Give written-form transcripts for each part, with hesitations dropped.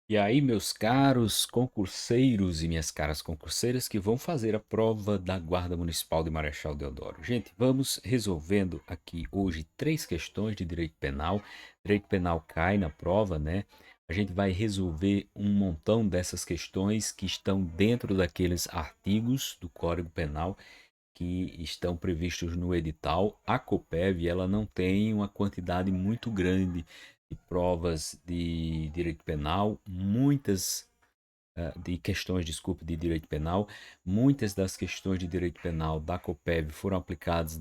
E aí, meus caros concurseiros e minhas caras concurseiras que vão fazer a prova da Guarda Municipal de Marechal Deodoro. Gente, vamos resolvendo aqui hoje três questões de direito penal. Direito penal cai na prova, né? A gente vai resolver um montão dessas questões que estão dentro daqueles artigos do Código Penal que estão previstos no edital. A Coppev, ela não tem uma quantidade muito grande de provas de direito penal, de questões, desculpe, de direito penal. Muitas das questões de direito penal da Coppev foram aplicadas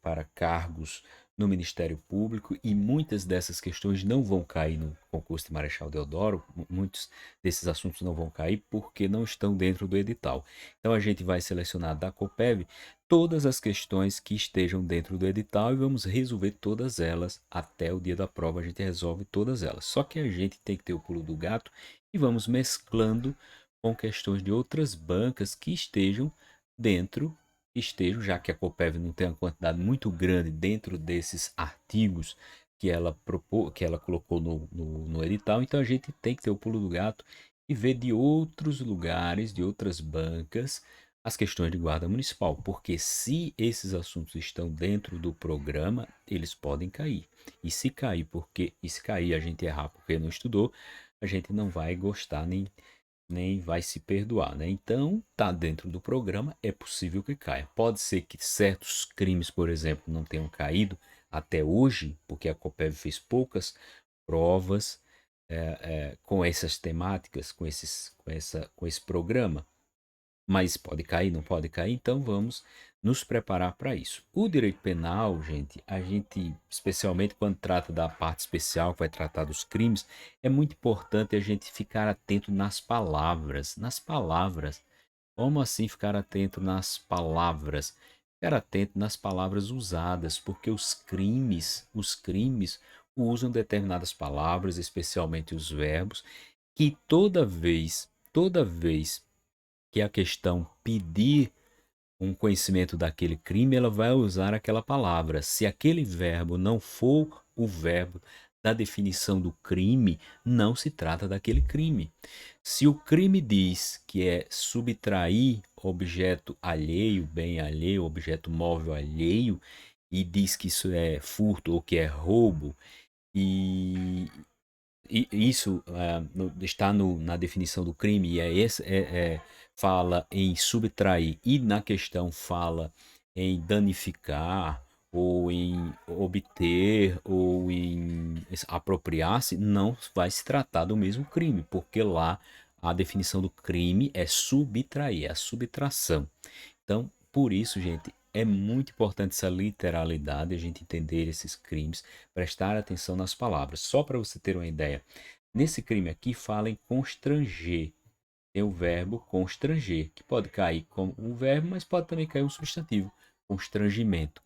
para cargos no Ministério Público e muitas dessas questões não vão cair no concurso de Marechal Deodoro. Muitos desses assuntos não vão cair porque não estão dentro do edital. Então a gente vai selecionar da Coppev todas as questões que estejam dentro do edital e vamos resolver todas elas até o dia da prova. A gente resolve todas elas. Só que a gente tem que ter o pulo do gato e vamos mesclando com questões de outras bancas que estejam, já que a Coppev não tem uma quantidade muito grande dentro desses artigos que ela colocou no edital, então a gente tem que ter o pulo do gato e ver de outros lugares, de outras bancas, as questões de guarda municipal, porque se esses assuntos estão dentro do programa, eles podem cair. E se cair a gente errar porque não estudou, a gente não vai gostar nem vai se perdoar, né? Então, tá dentro do programa, é possível que caia. Pode ser que certos crimes, por exemplo, não tenham caído até hoje, porque a Coppev fez poucas provas com essas temáticas, com esse programa. Mas pode cair, não pode cair, então vamos nos preparar para isso. O direito penal, gente, a gente, especialmente quando trata da parte especial que vai tratar dos crimes, é muito importante a gente ficar atento nas palavras. Nas palavras. Como assim ficar atento nas palavras? Ficar atento nas palavras usadas, porque os crimes usam determinadas palavras, especialmente os verbos, que toda vez que a questão pedir um conhecimento daquele crime, ela vai usar aquela palavra. Se aquele verbo não for o verbo da definição do crime, não se trata daquele crime. Se o crime diz que é subtrair objeto alheio, bem alheio, objeto móvel alheio, e diz que isso é furto ou que é roubo, e isso está na definição do crime, e fala em subtrair, e na questão fala em danificar, ou em obter, ou em apropriar-se, não vai se tratar do mesmo crime, porque lá a definição do crime é subtrair, é a subtração. Então, por isso, gente, é muito importante essa literalidade, a gente entender esses crimes, prestar atenção nas palavras. Só para você ter uma ideia, nesse crime aqui fala em constranger. Tem o verbo constranger, que pode cair como um verbo, mas pode também cair um substantivo, constrangimento.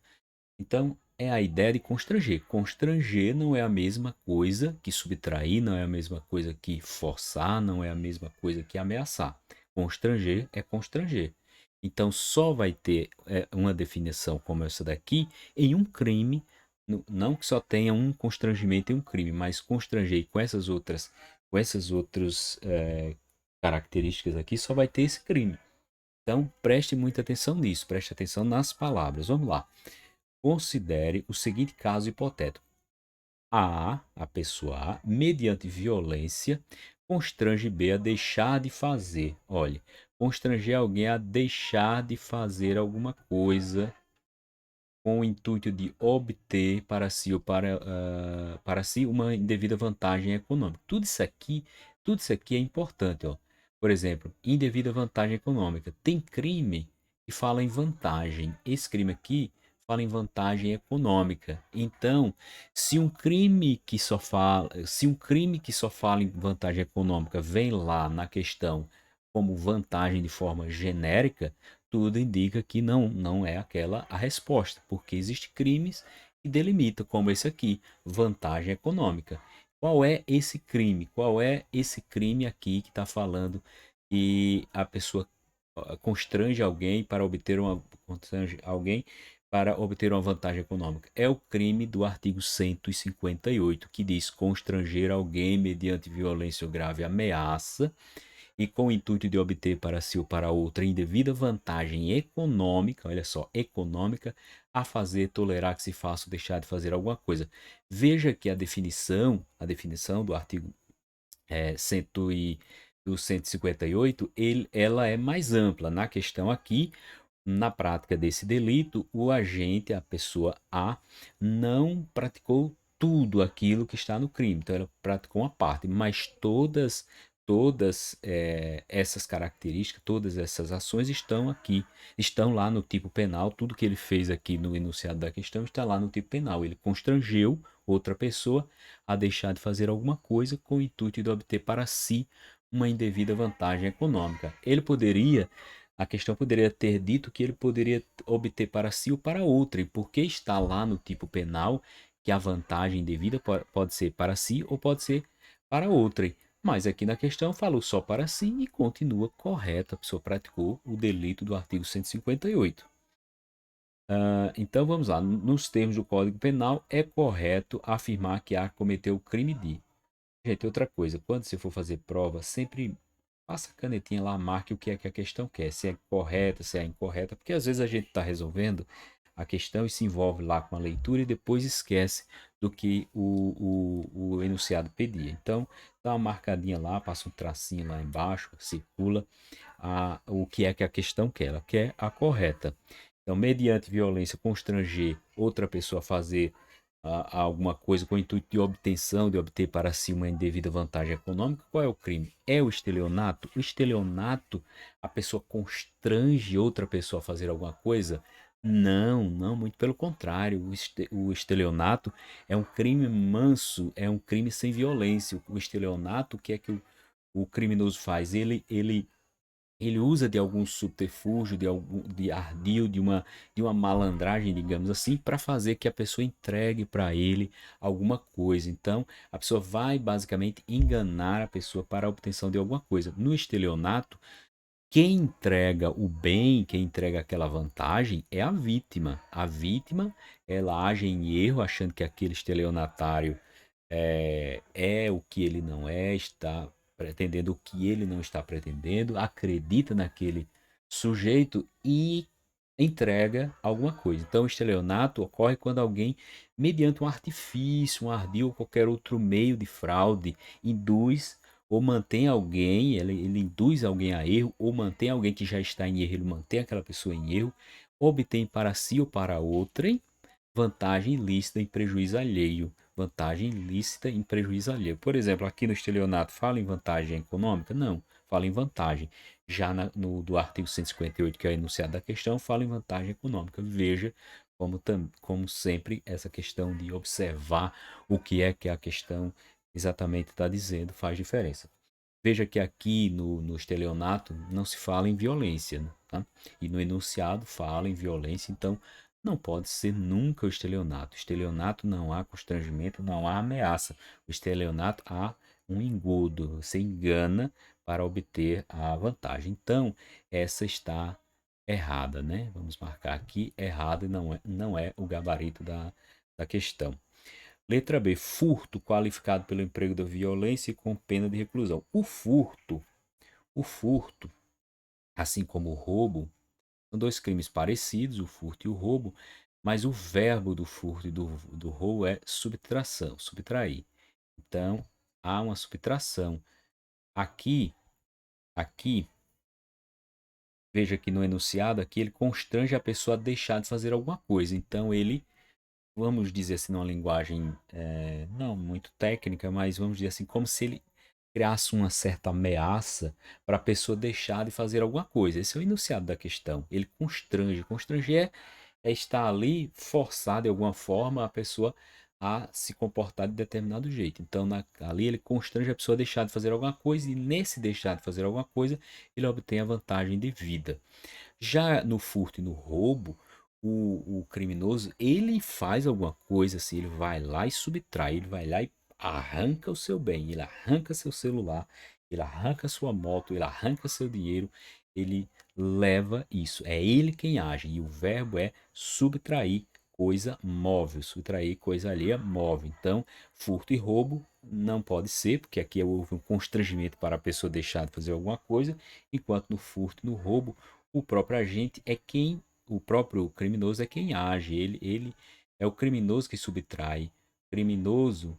Então, é a ideia de constranger. Constranger não é a mesma coisa que subtrair, não é a mesma coisa que forçar, não é a mesma coisa que ameaçar. Constranger é constranger. Então, só vai ter uma definição como essa daqui em um crime, não que só tenha um constrangimento em um crime, mas constranger com essas outras características aqui, só vai ter esse crime. Então, preste muita atenção nisso, preste atenção nas palavras. Vamos lá. Considere o seguinte caso hipotético: a pessoa A, mediante violência, constrange B a deixar de fazer. Olhe, constranger alguém a deixar de fazer alguma coisa com o intuito de obter para si uma indevida vantagem econômica. Tudo isso aqui é importante, ó. Por exemplo, indevida vantagem econômica. Tem crime que fala em vantagem. Esse crime aqui fala em vantagem econômica. Então, se um crime que só fala em vantagem econômica vem lá na questão como vantagem de forma genérica, tudo indica que não é aquela a resposta, porque existem crimes que delimitam, como esse aqui, vantagem econômica. Qual é esse crime? Qual é esse crime aqui que está falando que a pessoa constrange alguém para obter uma constrange alguém para obter uma vantagem econômica. É o crime do artigo 158, que diz constranger alguém mediante violência ou grave ameaça e com o intuito de obter para si ou para outra indevida vantagem econômica, olha só, econômica, a fazer, tolerar que se faça ou deixar de fazer alguma coisa. Veja que a definição do artigo 100 do 158, ela é mais ampla. Na questão aqui, na prática desse delito, o agente, a pessoa A, não praticou tudo aquilo que está no crime. Então, ela praticou uma parte, mas todas essas características, todas essas ações estão aqui, estão lá no tipo penal. Tudo que ele fez aqui no enunciado da questão está lá no tipo penal. Ele constrangeu outra pessoa a deixar de fazer alguma coisa com o intuito de obter para si uma indevida vantagem econômica. A questão poderia ter dito que ele poderia obter para si ou para outra, e porque está lá no tipo penal que a vantagem indevida pode ser para si ou pode ser para outra. Mas aqui na questão falou só para si e continua correto. A pessoa praticou o delito do artigo 158. Então vamos lá. Nos termos do Código Penal, é correto afirmar que A cometeu o crime de. Gente, outra coisa, quando você for fazer prova, sempre passa a canetinha lá, marque o que é que a questão quer, se é correta, se é incorreta, porque às vezes a gente está resolvendo a questão e se envolve lá com a leitura e depois esquece do que o enunciado pedia. Então, dá uma marcadinha lá, passa um tracinho lá embaixo, circula o que é que a questão quer. Ela quer a correta. Então, mediante violência, constranger outra pessoa a fazer a alguma coisa com o intuito de obtenção, de obter para si uma indevida vantagem econômica. Qual é o crime? É o estelionato? O estelionato, a pessoa constrange outra pessoa a fazer alguma coisa? Não, não, muito pelo contrário. O estelionato é um crime manso, é um crime sem violência. O estelionato, o que é que o criminoso faz? Ele usa de algum subterfúgio, de ardil, de uma malandragem, digamos assim, para fazer que a pessoa entregue para ele alguma coisa. Então, a pessoa vai basicamente enganar a pessoa para a obtenção de alguma coisa. No estelionato, quem entrega o bem, quem entrega aquela vantagem é a vítima. A vítima, ela age em erro, achando que aquele estelionatário é o que ele não é, está pretendendo o que ele não está pretendendo, acredita naquele sujeito e entrega alguma coisa. Então, o estelionato ocorre quando alguém, mediante um artifício, um ardil ou qualquer outro meio de fraude, induz ou mantém alguém, ele induz alguém a erro, ou mantém alguém que já está em erro, ele mantém aquela pessoa em erro, obtém para si ou para outrem vantagem ilícita em prejuízo alheio. Vantagem ilícita em prejuízo alheio. Por exemplo, aqui no estelionato fala em vantagem econômica? Não, fala em vantagem. Já no do artigo 158, que é o enunciado da questão, fala em vantagem econômica. Veja como sempre essa questão de observar o que é que a questão exatamente está dizendo faz diferença. Veja que aqui no estelionato não se fala em violência, né, tá? E no enunciado fala em violência, então não pode ser nunca o estelionato. Estelionato não há constrangimento, não há ameaça. O estelionato há um engodo, você engana para obter a vantagem. Então, essa está errada, né? Vamos marcar aqui errado e não é o gabarito da questão. Letra B, furto qualificado pelo emprego da violência e com pena de reclusão. O furto, assim como o roubo, são dois crimes parecidos, o furto e o roubo, mas o verbo do furto e do roubo é subtração, subtrair. Então, há uma subtração. Aqui, veja que no enunciado aqui, ele constrange a pessoa a deixar de fazer alguma coisa. Então, ele, vamos dizer assim, numa linguagem não muito técnica, mas vamos dizer assim, como se ele criasse uma certa ameaça para a pessoa deixar de fazer alguma coisa. Esse é o enunciado da questão. Ele constrange. Constranger é estar ali, forçar de alguma forma a pessoa a se comportar de determinado jeito. Então, ali ele constrange a pessoa a deixar de fazer alguma coisa, e nesse deixar de fazer alguma coisa, ele obtém a vantagem de vida. Já no furto e no roubo, o criminoso, ele faz alguma coisa assim, ele vai lá e subtrai, ele vai lá e arranca o seu bem, ele arranca seu celular, ele arranca sua moto, ele arranca seu dinheiro, ele leva isso. É ele quem age. E o verbo é subtrair coisa móvel. Subtrair coisa alheia móvel. Então, furto e roubo não pode ser, porque aqui houve um constrangimento para a pessoa deixar de fazer alguma coisa, enquanto no furto e no roubo, o próprio agente é quem, o próprio criminoso é quem age. Ele é o criminoso que subtrai. O criminoso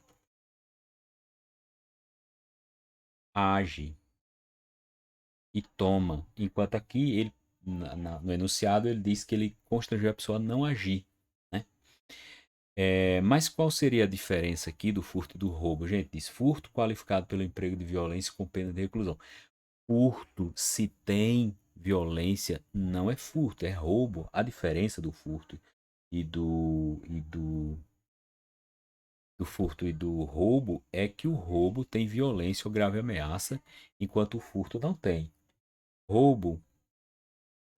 age e toma, enquanto aqui ele no enunciado ele diz que ele constrangeu a pessoa a não agir, né? Mas qual seria a diferença aqui do furto e do roubo? Gente, diz furto qualificado pelo emprego de violência com pena de reclusão. Furto, se tem violência, não é furto, é roubo. A diferença do furto e do furto e do roubo é que o roubo tem violência ou grave ameaça, enquanto o furto não tem. Roubo,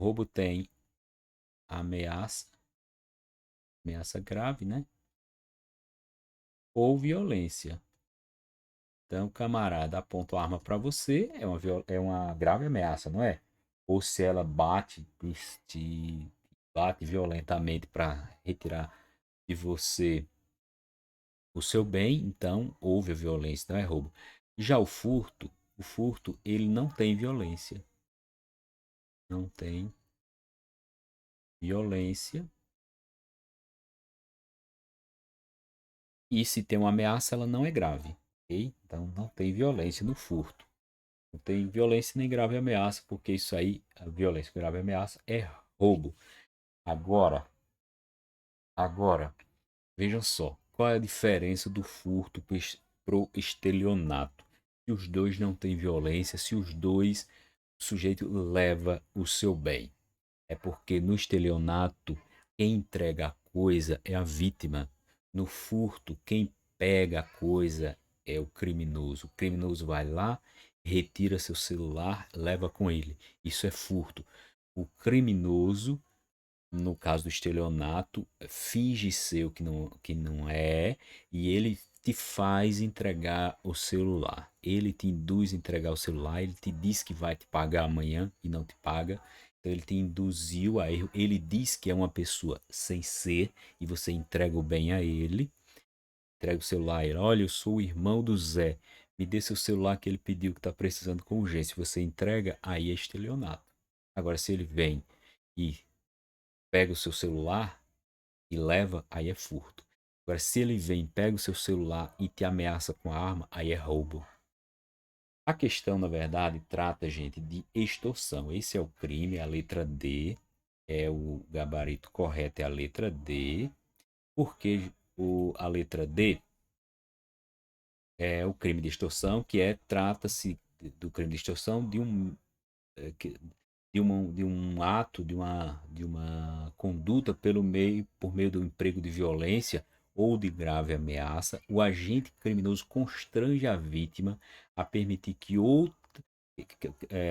roubo tem ameaça, ameaça grave, né? Ou violência. Então, o camarada aponta a arma para você, é uma grave ameaça, não é? Ou se ela te bate violentamente para retirar de você o seu bem, então houve a violência, não é roubo. Já o furto, ele não tem violência. Não tem violência. E se tem uma ameaça, ela não é grave, ok? Então, não tem violência no furto. Não tem violência nem grave ameaça, porque isso aí, a violência grave ameaça é roubo. Agora, agora, vejam só, qual é a diferença do furto pro estelionato? Se os dois não têm violência, se os dois, o sujeito leva o seu bem. É porque no estelionato, quem entrega a coisa é a vítima. No furto, quem pega a coisa é o criminoso. O criminoso vai lá, retira seu celular, leva com ele. Isso é furto. O criminoso, no caso do estelionato, finge ser o que não é e ele te faz entregar o celular. Ele te induz a entregar o celular, ele te diz que vai te pagar amanhã e não te paga. Então ele te induziu a erro. Ele diz que é uma pessoa sem ser e você entrega o bem a ele. Entrega o celular a ele. Olha, eu sou o irmão do Zé. Me dê seu celular que ele pediu que está precisando com urgência. Você entrega, aí é estelionato. Agora, se ele vem e pega o seu celular e leva, aí é furto. Agora, se ele vem, pega o seu celular e te ameaça com a arma, aí é roubo. A questão, na verdade, trata, gente, de extorsão. Esse é o crime, a letra D. É o gabarito correto, é a letra D. Porque a letra D é o crime de extorsão, que trata-se do crime de extorsão de um é, de um ato, de uma conduta por meio do emprego de violência ou de grave ameaça, o agente criminoso constrange a vítima a permitir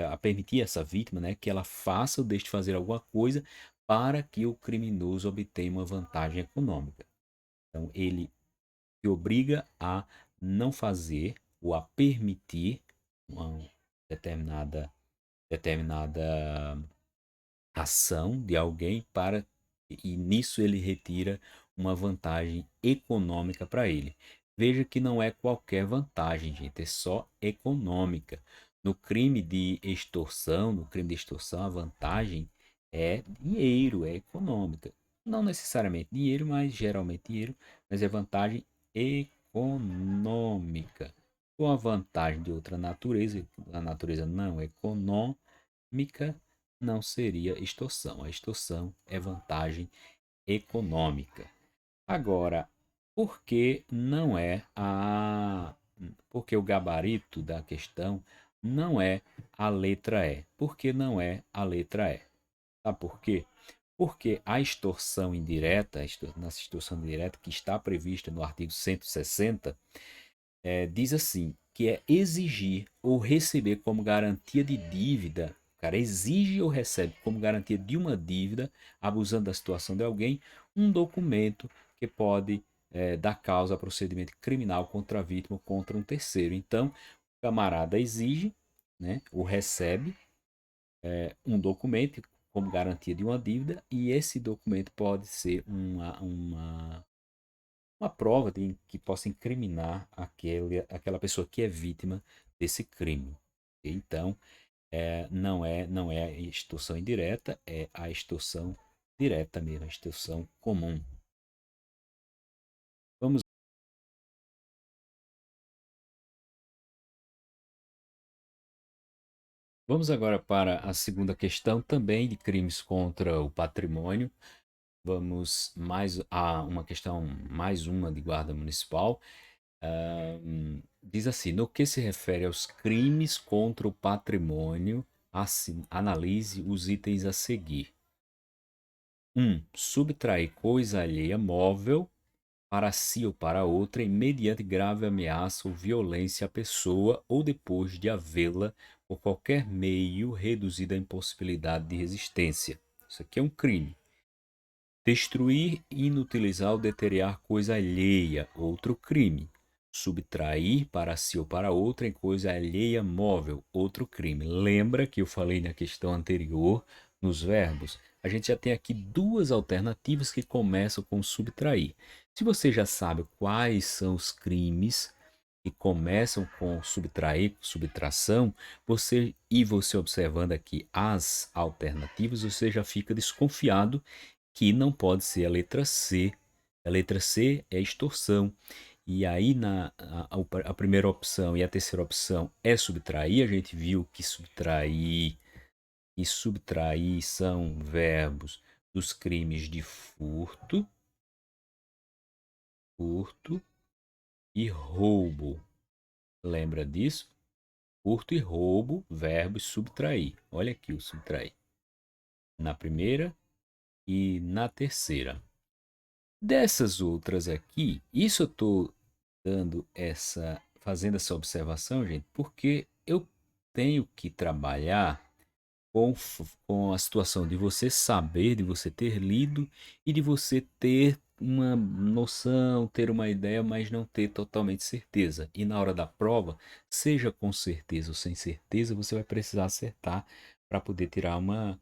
a permitir essa vítima, né, que ela faça ou deixe de fazer alguma coisa para que o criminoso obtenha uma vantagem econômica. Então, ele te obriga a não fazer ou a permitir uma determinada ação de alguém para e nisso ele retira uma vantagem econômica para ele. Veja que não é qualquer vantagem, gente, é só econômica. No crime de extorsão, a vantagem é dinheiro, é econômica. Não necessariamente dinheiro, mas geralmente dinheiro, mas é vantagem econômica. Com a vantagem de outra natureza, a natureza não é econômica, não seria extorsão. A extorsão é vantagem econômica. Agora, por que não é a. Porque o gabarito da questão não é a letra E? Por que não é a letra E? Sabe por quê? Porque a extorsão indireta, na extorsão indireta que está prevista no artigo 160, diz assim, que é exigir ou receber como garantia de dívida. O cara exige ou recebe como garantia de uma dívida, abusando da situação de alguém, um documento que pode dar causa a procedimento criminal contra a vítima ou contra um terceiro. Então, o camarada exige, né, ou recebe um documento como garantia de uma dívida, e esse documento pode ser uma prova que possa incriminar aquela pessoa que é vítima desse crime. Então, não é a extorsão indireta, é a extorsão direta mesmo, a extorsão comum. Vamos, vamos agora para a segunda questão, também de crimes contra o patrimônio. Vamos mais a uma questão, mais uma de guarda municipal. Diz assim: no que se refere aos crimes contra o patrimônio, assim, analise os itens a seguir. 1. Subtrair coisa alheia móvel para si ou para outra, mediante grave ameaça ou violência à pessoa, ou depois de havê-la, por qualquer meio, reduzida à impossibilidade de resistência. Isso aqui é um crime. Destruir, inutilizar ou deteriorar coisa alheia, outro crime. Subtrair para si ou para outra em coisa alheia móvel, outro crime. Lembra que eu falei na questão anterior, nos verbos? A gente já tem aqui duas alternativas que começam com subtrair. Se você já sabe quais são os crimes que começam com subtrair, subtração, você observando aqui as alternativas, você já fica desconfiado que não pode ser a letra C. A letra C é extorsão. E aí a primeira opção e a terceira opção é subtrair. A gente viu que subtrair e subtrair são verbos dos crimes de furto e roubo. Lembra disso? Furto e roubo, verbos subtrair. Olha aqui o subtrair. Na primeira e na terceira. Dessas outras aqui, isso eu estou fazendo essa observação, gente, porque eu tenho que trabalhar com a situação de você saber, de você ter lido e de você ter uma noção, ter uma ideia, mas não ter totalmente certeza. E na hora da prova, seja com certeza ou sem certeza, você vai precisar acertar para poder tirar uma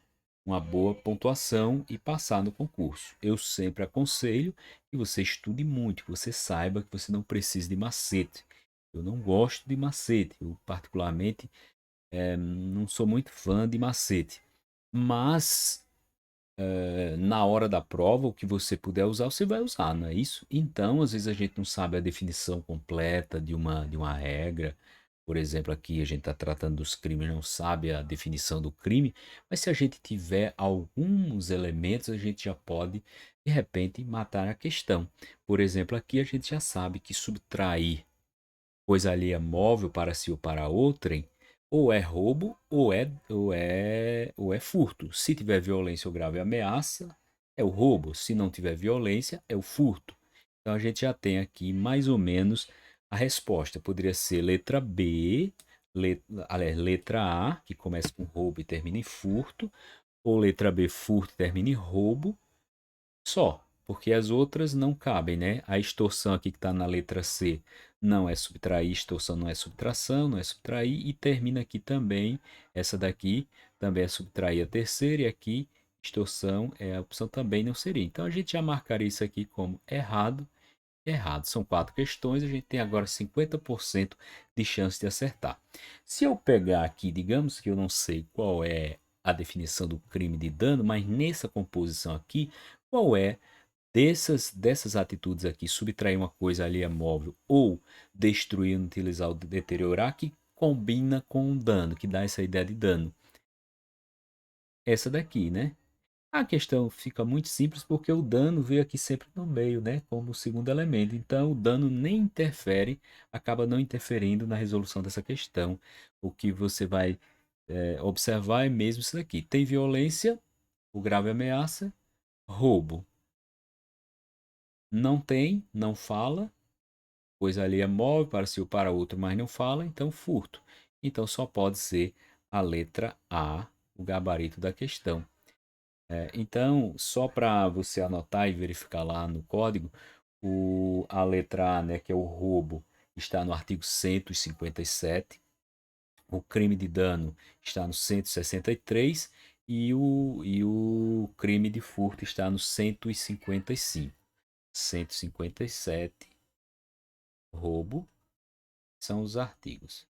boa pontuação e passar no concurso. Eu sempre aconselho que você estude muito, que você saiba que você não precisa de macete. Eu não gosto de macete, eu particularmente não sou muito fã de macete. Mas na hora da prova, o que você puder usar, você vai usar, não é isso? Então, às vezes a gente não sabe a definição completa de uma regra. Por exemplo, aqui a gente está tratando dos crimes, não sabe a definição do crime, mas se a gente tiver alguns elementos, a gente já pode, de repente, matar a questão. Por exemplo, aqui a gente já sabe que subtrair coisa alheia móvel para si ou para outrem, ou é roubo ou é furto. Se tiver violência ou grave ameaça, é o roubo. Se não tiver violência, é o furto. Então a gente já tem aqui mais ou menos a resposta. Poderia ser letra B, aliás, letra A, que começa com roubo e termina em furto, ou letra B, furto e termina em roubo, só, porque as outras não cabem, né? A extorsão aqui que está na letra C não é subtrair, extorsão não é subtração, não é subtrair, e termina aqui também, essa daqui também é subtrair a terceira, e aqui extorsão é a opção também não seria. Então a gente já marcaria isso aqui como errado, errado. São quatro questões, a gente tem agora 50% de chance de acertar. Se eu pegar aqui, digamos que eu não sei qual é a definição do crime de dano, mas nessa composição aqui, qual é dessas atitudes aqui, subtrair uma coisa alheia móvel ou destruir, utilizar ou deteriorar, que combina com o dano, que dá essa ideia de dano? Essa daqui, né? A questão fica muito simples porque o dano veio aqui sempre no meio, né? Como o segundo elemento. Então, o dano nem interfere, acaba não interferindo na resolução dessa questão. O que você vai observar é mesmo isso daqui. Tem violência, o grave ameaça, roubo. Não tem, não fala, pois ali é móvel para si ou para outro, mas não fala, então furto. Então, só pode ser a letra A, o gabarito da questão. Então, só para você anotar e verificar lá no código, a letra A, né, que é o roubo, está no artigo 157. O crime de dano está no 163 e o crime de furto está no 155. 157, roubo, são os artigos.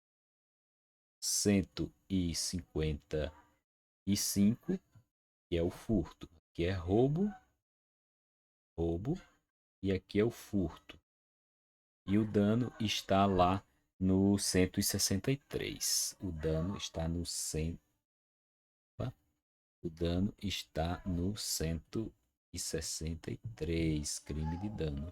155, que é o furto. Aqui é roubo, e aqui é o furto. E o dano está lá no 163. O dano está no 100. O dano está no 163, crime de dano.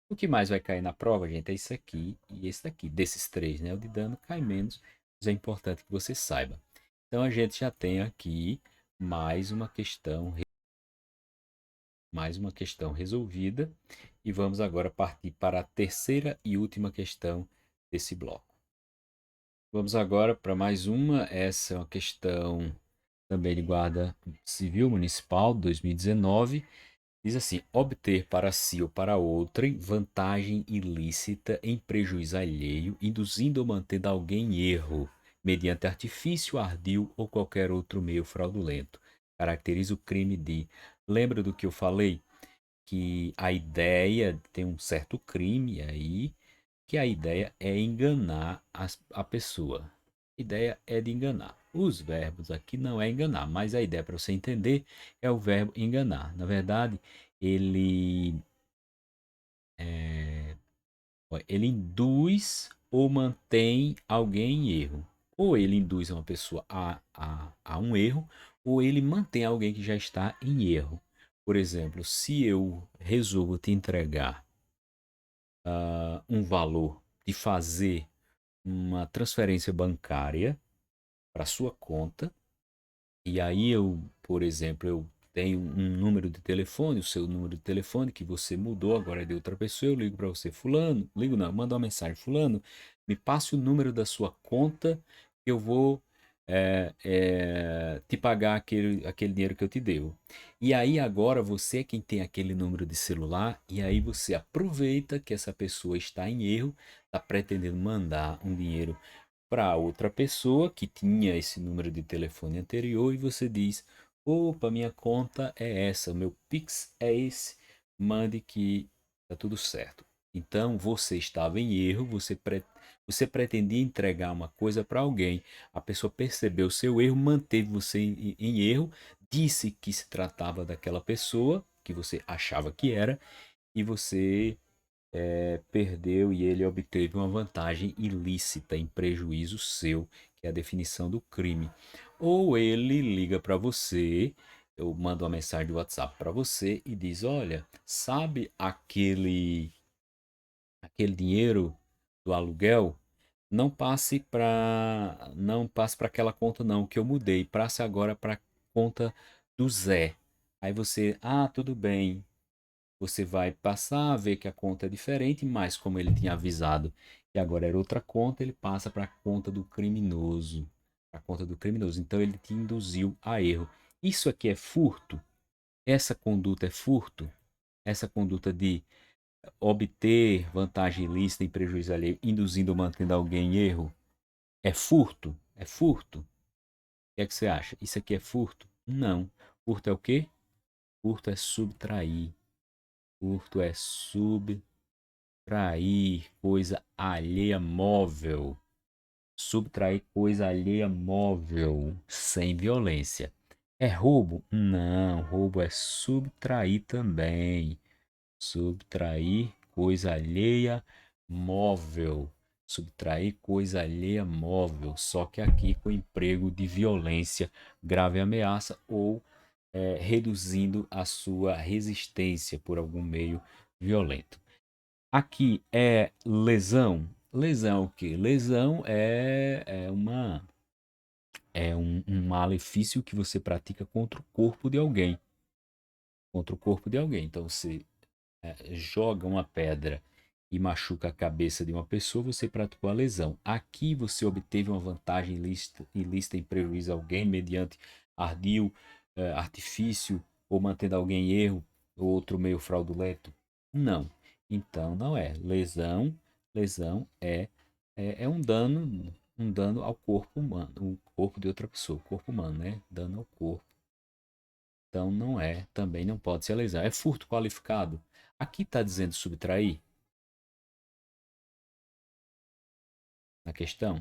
O que mais vai cair na prova, gente, é isso aqui e esse daqui. Desses três, né? O de dano cai menos, mas é importante que você saiba. Então a gente já tem aqui mais uma questão, resolvida. E vamos agora partir para a terceira e última questão desse bloco. Vamos agora para mais uma. Essa é uma questão também de Guarda Civil Municipal 2019. Diz assim: obter para si ou para outrem vantagem ilícita em prejuízo alheio, induzindo ou mantendo alguém em erro, mediante artifício, ardil ou qualquer outro meio fraudulento. Caracteriza o crime de. Lembra do que eu falei? Que a ideia tem um certo crime aí, que a ideia é enganar a pessoa. A ideia é de enganar. Os verbos aqui não é enganar, mas a ideia para você entender é o verbo enganar. Na verdade, ele é, ele induz ou mantém alguém em erro. Ou ele induz uma pessoa a um erro, ou ele mantém alguém que já está em erro. Por exemplo, se eu resolvo te entregar um valor de fazer uma transferência bancária para sua conta, e aí eu, por exemplo, eu tenho um número de telefone, o seu número de telefone que você mudou, agora é de outra pessoa, eu ligo para você, fulano, ligo não, mando uma mensagem, fulano, me passe o número da sua conta, que eu vou te pagar aquele dinheiro que eu te devo. E aí agora você é quem tem aquele número de celular, e aí você aproveita que essa pessoa está em erro, está pretendendo mandar um dinheiro para outra pessoa que tinha esse número de telefone anterior e você diz: opa, minha conta é essa, o meu Pix é esse, mande que tá tudo certo. Então você estava em erro, você pretendia entregar uma coisa para alguém, a pessoa percebeu o seu erro, manteve você em erro, disse que se tratava daquela pessoa que você achava que era e você perdeu e ele obteve uma vantagem ilícita em prejuízo seu, que é a definição do crime. Ou ele liga para você, eu mando uma mensagem de WhatsApp para você e diz: olha, sabe aquele dinheiro do aluguel? Não passe para aquela conta não, que eu mudei. Passe agora para a conta do Zé. Aí você, tudo bem. Você vai passar a ver que a conta é diferente, mas como ele tinha avisado que agora era outra conta, ele passa para a conta do criminoso. A conta do criminoso. Então ele te induziu a erro. Isso aqui é furto? Essa conduta é furto? Essa conduta de obter vantagem ilícita em prejuízo alheio, induzindo ou mantendo alguém em erro, é furto? É furto? O que é que você acha? Isso aqui é furto? Não. Furto é o quê? Furto é subtrair. Furto é subtrair coisa alheia móvel. Subtrair coisa alheia móvel sem violência. É roubo? Não, roubo é subtrair também. Subtrair coisa alheia móvel. Subtrair coisa alheia móvel. Só que aqui com emprego de violência, grave ameaça ou reduzindo a sua resistência por algum meio violento. Aqui é lesão. Lesão é o quê? Lesão é um malefício que você pratica contra o corpo de alguém. Contra o corpo de alguém. Então você joga uma pedra e machuca a cabeça de uma pessoa, você praticou a lesão. Aqui você obteve uma vantagem ilícita em prejuízo a alguém mediante ardil, artifício ou mantendo alguém em erro ou outro meio fraudulento? Não. Então não é. Lesão é um dano. um dano ao corpo humano, o corpo de outra pessoa, o corpo humano, né? Dano ao corpo. Então não é, também não pode ser lesão. É furto qualificado. Aqui está dizendo subtrair na questão.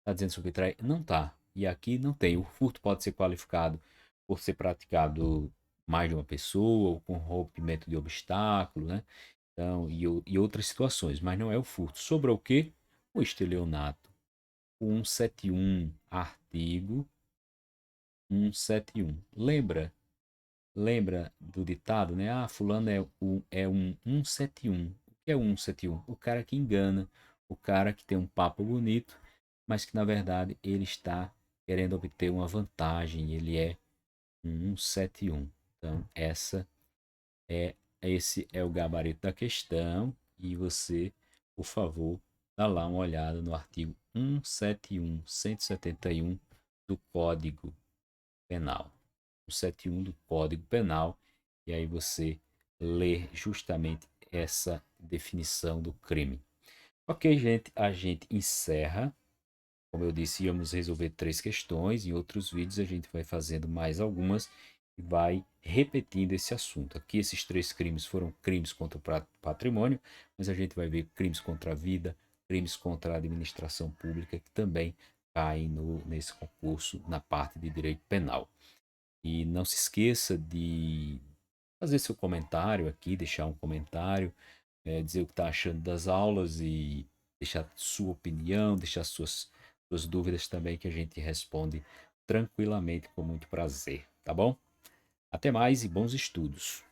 Está dizendo subtrair? Não está. E aqui não tem. O furto pode ser qualificado por ser praticado mais de uma pessoa, ou com rompimento de obstáculo, né? Então, e outras situações, mas não é o furto. Sobre o quê? O estelionato. O 171, artigo 171. Lembra do ditado, né? Ah, fulano é um 171. O que é um 171? O cara que engana, o cara que tem um papo bonito, mas que na verdade ele está querendo obter uma vantagem, ele é um 171. Então, esse é o gabarito da questão e você, por favor, dá lá uma olhada no artigo 171, 171 do Código Penal. 171 do Código Penal, e aí você lê justamente essa definição do crime. Ok, gente, a gente encerra. Como eu disse, íamos resolver 3 questões. Em outros vídeos a gente vai fazendo mais algumas e vai repetindo esse assunto. Aqui esses 3 crimes foram crimes contra o patrimônio, mas a gente vai ver crimes contra a vida, crimes contra a administração pública, que também caem nesse concurso na parte de direito penal. E não se esqueça de fazer seu comentário aqui, deixar um comentário, dizer o que está achando das aulas e deixar sua opinião, deixar suas dúvidas também, que a gente responde tranquilamente com muito prazer, tá bom? Até mais e bons estudos!